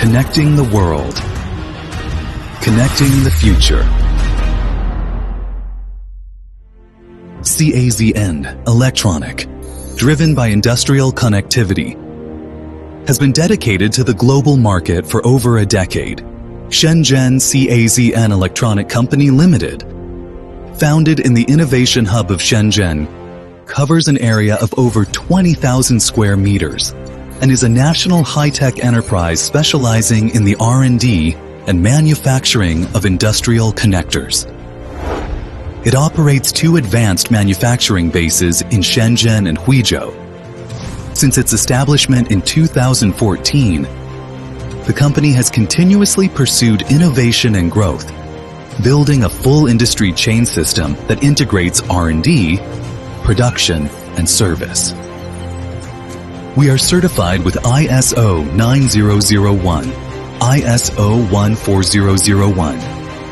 Connecting the world. Connecting the future. CAZN, electronic, driven by industrial connectivity, has been dedicated to the global market for over a decade. Shenzhen CAZN Electronic Company Limited, founded in the Innovation Hub of Shenzhen, covers an area of over 20,000 square meters and is a national high-tech enterprise specializing in the R&D and manufacturing of industrial connectors. It operates 2 advanced manufacturing bases in Shenzhen and Huizhou. Since its establishment in 2014, the company has continuously pursued innovation and growth, building a full industry chain system that integrates R&D, production, and service. We are certified with ISO 9001, ISO 14001,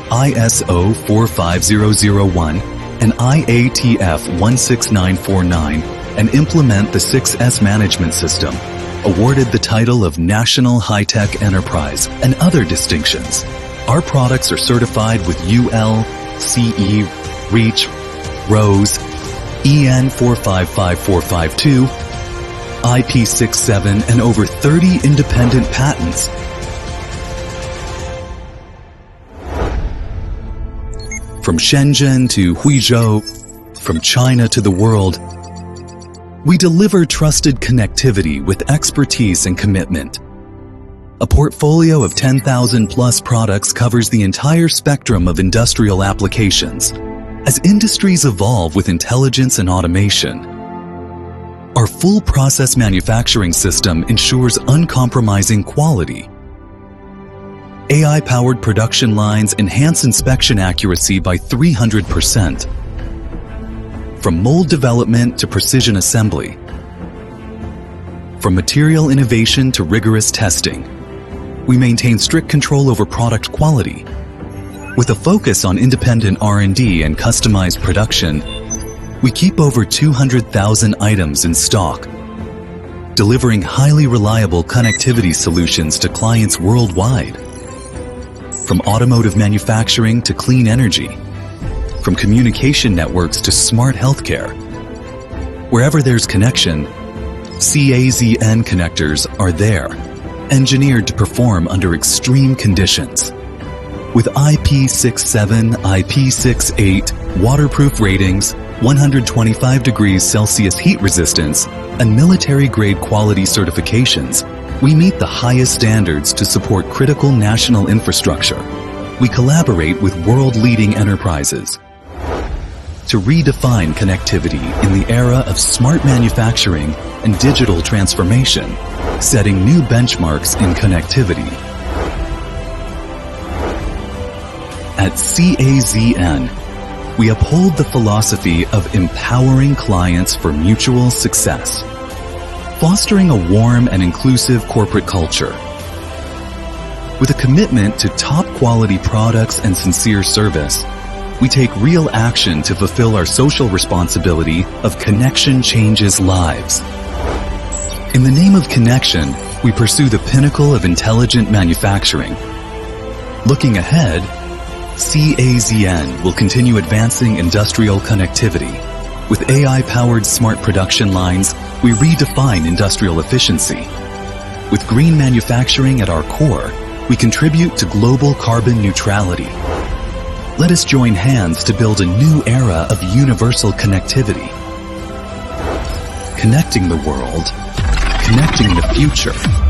ISO 45001, and IATF 16949, and implement the 6S management system, awarded the title of National High-Tech Enterprise and other distinctions. Our products are certified with UL, CE, REACH, ROSE, EN 455452, IP67, and over 30 independent patents. From Shenzhen to Huizhou, from China to the world, we deliver trusted connectivity with expertise and commitment. A portfolio of 10,000 plus products covers the entire spectrum of industrial applications. As industries evolve with intelligence and automation, our full process manufacturing system ensures uncompromising quality. AI-powered production lines enhance inspection accuracy by 300%. From mold development to precision assembly, from material innovation to rigorous testing, we maintain strict control over product quality. With a focus on independent R&D and customized production, we keep over 200,000 items in stock, delivering highly reliable connectivity solutions to clients worldwide. From automotive manufacturing to clean energy, from communication networks to smart healthcare. Wherever there's connection, CAZN connectors are there, engineered to perform under extreme conditions. With IP67, IP68, waterproof ratings, 125 degrees Celsius heat resistance, and military-grade quality certifications, we meet the highest standards to support critical national infrastructure. We collaborate with world-leading enterprises to redefine connectivity in the era of smart manufacturing and digital transformation, setting new benchmarks in connectivity. At CAZN, we uphold the philosophy of empowering clients for mutual success, fostering a warm and inclusive corporate culture. With a commitment to top-quality products and sincere service, we take real action to fulfill our social responsibility of connection changes lives. In the name of connection, we pursue the pinnacle of intelligent manufacturing. Looking ahead, CAZN will continue advancing industrial connectivity. With AI-powered smart production lines, we redefine industrial efficiency. With green manufacturing at our core, we contribute to global carbon neutrality. Let us join hands to build a new era of universal connectivity. Connecting the world, connecting the future.